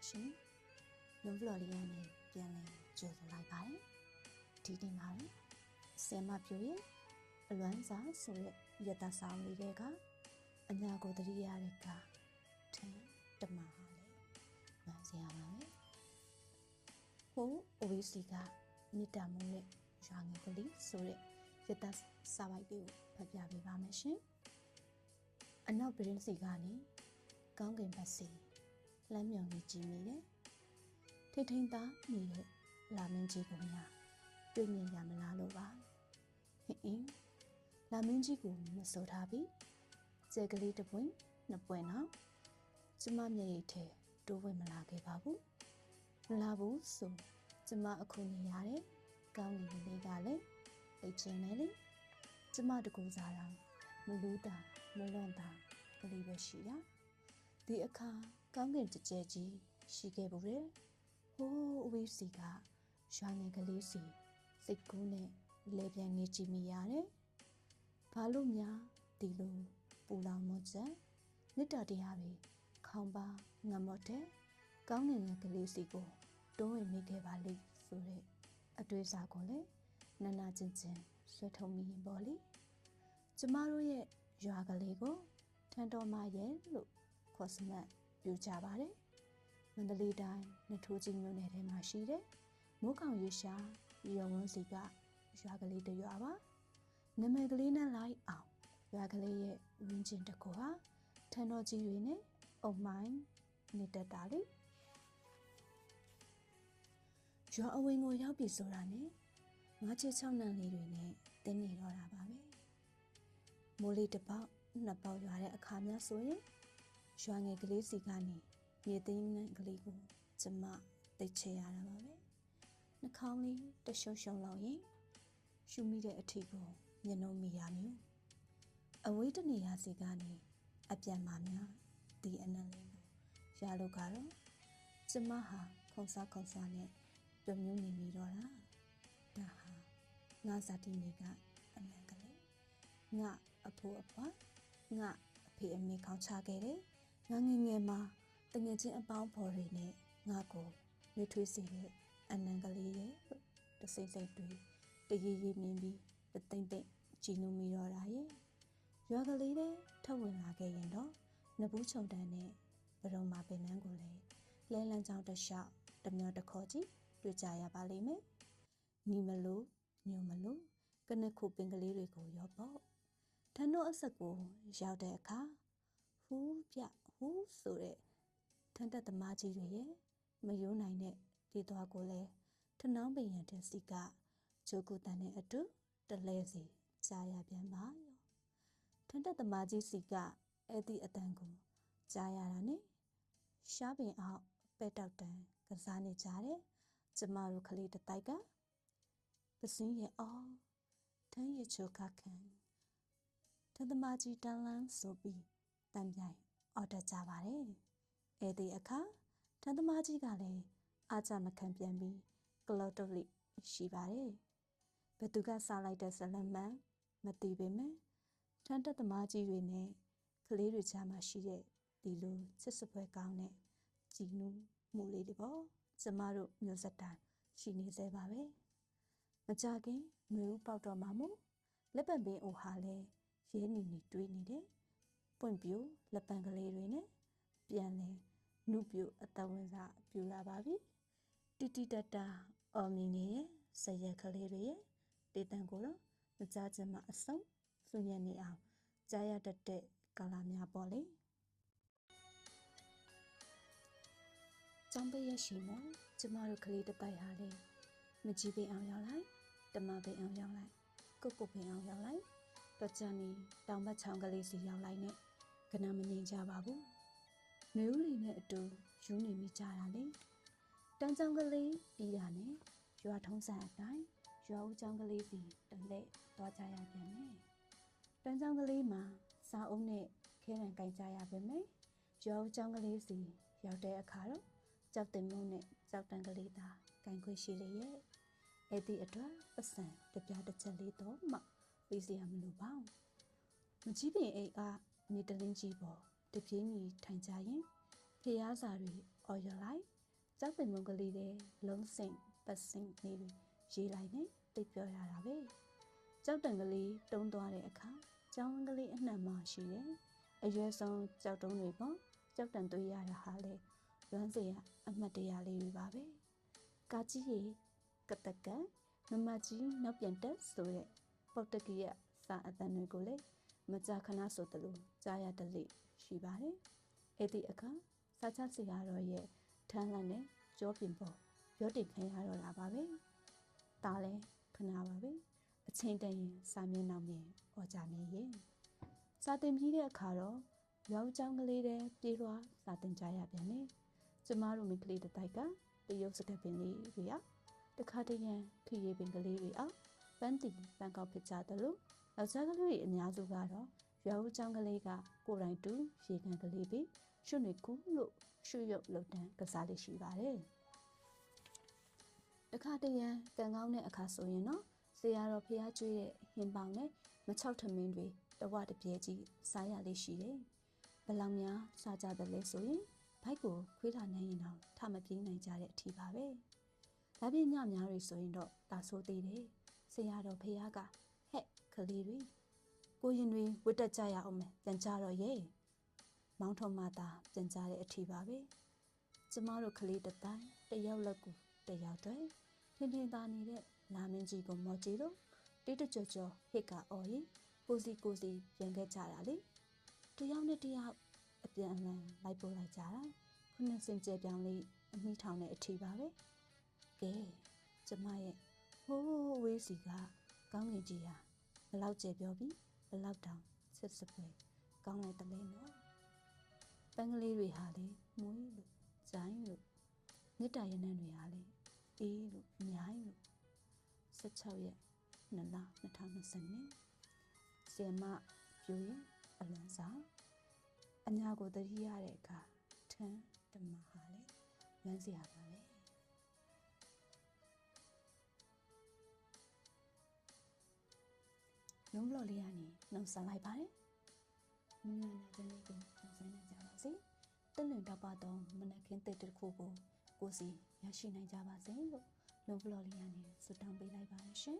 ရှင်။လုံဖလော်လေးရနဲ့ပြန်လဲကြိုဆိုလိုက်ပါတယ်။ဒီနေ့မှာဆယ်မပြိုရဲ့အလွမ်းစာဆိုတဲ့ရတဆောင်လေးကအညာကိုတတိရတဲ့ကထန်တမဟာလေမှန်စရာပါပဲ။ဟိုအိုဝီစီကမေတ္တာမိုးနဲ့ရွာငယ်ကလေးဆိုတဲ့ရတစာပိုက်လေးကိုဖတ်ပြပေးပါမယ်ရှင်။အနောက်ပရင်းစီကနေကောင်းကင်ဘက်စီလမ်းမြောင်ကြီးကြည့်မိတယ်။ထိထိန်သားနေတဲ့လာမင်းကြီးကိုများတွေ့မြင်ရမလားလို့ပါ။ဟင်းလာမင်းကြီးကိုမစိုးထားပြီ။ကျဲကလေးတစ်ပွင့်နှစ်ပွင့်တော့ကျမမျက်ရည်ထဲတိုးဝင်မလာခဲ့ပါဘူး။မလာဘူးဆိုကျမအခုနေရတဲ့ကောင်းကင်လေးကလည်းအိတ်ချင်းနဲ့လေကျမတကူစားတာမလူးတာမလွန်တာကလေးပဲရှိတာ။ဒီအခါကောင်းကင်ကြဲကြီးရှိခဲ့ဘူးလေဟိုးအဝေးစီကရွာငယ်ကလေးစီစိတ်ကူးနဲ့လဲပြန်ငေးကြည့်မိရတယ်ဘာလို့များဒီလိုပူလောင်မောချက်မေတ္တာတရားတွေခေါင်းပါငတ်မော့တဲ့ကောင်းကင်ငယ်ကလေးစီကိုတွန်းဝင်မိခဲ့ပါလိမ့်ဆိုတဲ့အတွေ့အကြုံကိုလည်းနန္နာချင်းချင်းဆွဲထုံမိရင်ပေါ့လေကျမတို့ရဲ့ရွာကလေးကိုထန်တော်မရဲ့လို့ခေါ်စမှတ်ပြကြပါတယ်မန္တလေးတိုင်းနထိုးကြီးမြို့နယ်ထဲမှာရှိတဲ့မိုးကောင်ရေရှာရုံဝန်းစီကရွာကလေးတစ်ရွာပါနာမည်ကလေးနဲ့လိုက်အောင်ရွာကလေးရဲ့ဝင်းကျင်တစ်ခုဟာထန်တော်ကြီးတွေနဲ့အုံမိုင်းနေတတ်တာလေရွာအဝင်ကိုရောက်ပြီဆိုတာနဲ့ငါးချစ်6နန်းလေးတွေနဲ့တင်းနေတော့တာပါပဲမိုးလေးတစ်ပေါက်နှစ်ပေါက်ရွာတဲ့အခါများဆိုရင်ရွာငယ်ကလေးစီကနေမြေသိမ်းတဲ့ကလေးကိုကျမသိချရတာပါပဲနှာခေါင်းလေးတရှုံရှုံလောက်ရင်ရှူမိတဲ့အထီကိုမျက်နှာမိရမျိုးအဝေးတနေရာစီကနေအပြန်မှများဒီအနံလေးကိုရလို့ကတော့ကျမဟာခုံစားနဲ့ပြမျိုးနေမိတော့တာဒါဟာငါဇာတိမိကအနံကလေးငါအဖိုးအဖွားငါအဖေအမေခေါင်းချခဲ့တယ်ငါငယ်ငယ်မှာတငယ်ချင်းအပေါင်းဖော်တွေနဲ့ငါကိုရွေးထွေးစေတဲ့အနံကလေးရဲ့တစိမ့်စိမ့်တွေတရေရေမြင်ပြီးတသိမ့်သိမ့်ကြည်နူးမိတော့တာရဲ့ရွာကလေးနဲ့ထုတ်ဝင်လာခဲ့ရင်တော့နဘူးချုံတန်းနဲ့ဘရုံမာပင်နှန်းကိုလည်းလဲလန်းချောင်းတစ်လျှောက်တမျောတခေါ်ကြီးတွေ့ကြရပါလိမ့်မယ်ညီမလို့ညိုမလို့ကနစ်ခုပင်ကလေးတွေကိုရောပေါ့ထန်းတို့အဆက်ကိုရောက်တဲ့အခါဟူးပြဟူးဆိုတဲ့ထန်းတက်သမားကြီးတွေရဲ့မယိုးနိုင်တဲ့ဒီသွားကိုလည်းထနှောင်းပင်ရတဲ့စီကဂျိုကူတန်နဲ့အတူတလဲစီကြားရပြန်ပါရောထန်းတက်သမားကြီးစီကအဲ့ဒီအတန်ကိုကြားရတာနဲ့ရှားပင်အောင်ပဲ့တောက်တန်ကစားနေကြတဲ့ကျမတို့ကလေးတတိုက်ကပစင်းရဲ့အော်ထန်းရချိုခခံထန်းသမားကြီးတန်းလန်းဆိုပြီးတန်ပြိုင်အော်တကြပါတယ်အဲ့ဒီအခါထန်းသမားကြီးကလည်းအားကြမခံပြန်ပြီးကလော့တုတ်လိရှိပါတယ်ဘသူကစားလိုက်တဲ့ဇလန်မှန်မသိပေမဲ့ထန်းတက်သမားကြီးတွေနဲ့ကလေးတွေကြားမှာရှိတဲ့ဒီလိုချစ်စပွဲကောင်းတဲ့ကြည်နူးမှုလေးတွေပေါ့ကျမတို့မျိုးဆက်တိုင်းရှိနေသေးပါပဲမကြခင်ຫນွေဦးပေါက်တော့မှမို့လက်ပံပင်အိုဟာလဲရဲနေတွေးနေတယ်ပွင့်ပြူလက်ပံကလေးတွေနဲ့ပြန်လဲနုပြူအတဝင်စားပြူလာပါပြီတီတီတတာအော်မီနေရဲ့ဇရက်ကလေးတွေရဲ့တေတန်ကိုတော့မကြချင်မှအဆုံးစွညံနေအောင်ကြားရတတ်တဲ့ကာလများပေါ့လေကျောင်းပေးရရှိမကျမတို့ကလေးတစ်ပိုက်ဟာလေမကြီးပင်အောင်ရောက်လိုက်တမပင်အောင်ရောက်လိုက်ကုတ်ပင်အောင်ရောက်လိုက်တော့ကြနေတောင်ဘက်ချောင်းကလေးစီရောက်လိုက်နဲ့ကနမငြိမ်ကြပါဘူးမေဦးလီနဲ့အတူယူနေမိကြတာလေတန်းချောင်းကလေးပြီးတာနဲ့ရွာထုံးစံအတိုင်းရွာဦးချောင်းကလေးစီတလဲသွားကြရပြန်မယ်တန်းချောင်းကလေးမှာစားအုပ်နဲ့ခဲရန်ကြိုင်ကြရပါမယ်ရွာဦးချောင်းကလေးစီရောက်တဲ့အခါတော့ကြောက်တင်မုံနဲ့ကြောက်တန်ကလေးသာကြိုင်ခွေရှိလေရဲ့အဲ့ဒီအတွက်ပစံတပြားတစ်ချက်လေးတော့မှပေးစီရမလို့ပါမကြီးပင်အိတ်အားမြေတလင်းကြီးပေါ်တပြေးညီထိုင်ကြရင်ဖျားစာတွေအော်ရလိုက် ကျောက်ပင်မုံကလေးတဲ့လုံးစင်ပတ်စင်လေးတွေရေးလိုက်နဲ့သိပြောရတာပဲကျောက်တံကလေးတုံးသွားတဲ့အခါကျောင်းဝင်းကလေးအနှံ့မှရှိတယ်အရွယ်ဆုံးကျောက်တုံးတွေပေါ့ကျောက်တံသွေးရတာဟာလေလွမ်းစရာအမှတ်တရလေးတွေပါပဲကာကြီးရေကတကံမမကြီးနောက်ပြန်တက်ဆိုတဲ့ပုတ်တကီရစာအတန်တွေကိုလေမကြာခဏဆိုတလို့ကြားရတလေရှိပါတယ်အဲ့ဒီအခါစာချဆရာတော်ရဲ့ထမ်းလန့်နဲ့ကြောပြင်ပေါ်ရောတင်ခံရတော့တာပါပဲဒါလဲခဏပါပဲအချင်းတန်ရင်စာမျက်နှာမြင်ဟောကြမြင်ရင်စာတင်ပြီးတဲ့အခါတော့ရောင်းချောင်းကလေးတဲ့ပြေးလွှားစာတင်ကြရပြန်တယ်ကျမတို့မိကလေးတစ်တိုက်ကတရုတ်စကားပင်လေးတွေအောင်တခါတရံခရီးပင်ကလေးတွေအောင်ပန်းတီပန်းကောက်ဖြစ်ကြတယ်လို့ယောက်ျားကလေးတွေအများစုကတော့ရွာဦးချောင်းကလေးကကိုယ်တိုင်တူရေကန်ကလေးပြီးရွှွနေကူလို့ရွှွရုပ်လှုပ်တန်းကစားလေးရှိပါတယ်တခါတရံကန်ကောင်းတဲ့အခါဆိုရင်တော့ဆရာတော်ဖျားကျွေးတဲ့ဟင်းပေါင်းနဲ့မချောက်ထမင်းတွေတဝတပြဲကြီးစားရလေးရှိတယ်ဘယ်လောက်များစားကြတယ်လဲဆိုရင်ဘိုက်ကိုခွေးထားနိုင်ရင်တော့ထမပြေးနိုင်ကြတဲ့အထီပါပဲဒါပြင်ညများတွေဆိုရင်တော့ဒါဆိုသေးတယ်ဆရာတော်ဖះကဟဲ့ကလေးတွေကိုရင်တွေဝတ်တက်ကြရအောင်မယ်ပြန်ကြတော့ရဲ့မောင်းထုံမသာပြန်ကြတဲ့အထီပါပဲကျမတို့ကလေးတစ်တိုင်းတယောက်လက်ကူတယောက်တည်းထင်းထင်းသားနေတဲ့လာမင်းကြီးကိုမော်ကြည့်လို့တိတကြော်ကြော်ဟစ်ကအော်ရင်ကိုစီပြန်ခဲ့ကြတာလေတယောက်နဲ့တယောက်အပြန်အလှန်လိုက်ပို့လိုက်ကြတာခုနှစ်စင်ကြဲပြောင်းလေးအမိထောင်တဲ့အထီပါပဲကဲကျမရဲ့ဟိုးဝေးစီကကောင်းငင်ကြီးဟာဘလောက်ကျဲပြောပြီးဘလောက်တောင်ဆစ်စပွဲကောင်းလိုက်တလဲနော်ပန်းကလေးတွေဟာလေမွေးလို့ဇိုင်းလို့မြစ်တာရနံ့တွေဟာလေအေးလို့အများကြီးလို့16ရက်2လ2020နှစ်ဆီမပြူရင်အလွန်စားအညာကိုတတိရတဲ့အခါထန်းတမဟာလေဝမ်းစရာပါပဲလုံးလော်လေးကနေနှုတ်ဆက်လိုက်ပါတယ်မင်္ဂလာတဲ့နေ့ကိုနှုတ်ဆက်နိုင်ကြပါစေတလွင်တော့ပါတော့မနက်ခင်းတစ်တစ်ခုကိုကိုစီရရှိနိုင်ကြပါစေလို့လုံးလော်လေးကနေဆုတောင်းပေးလိုက်ပါတယ်ရှင်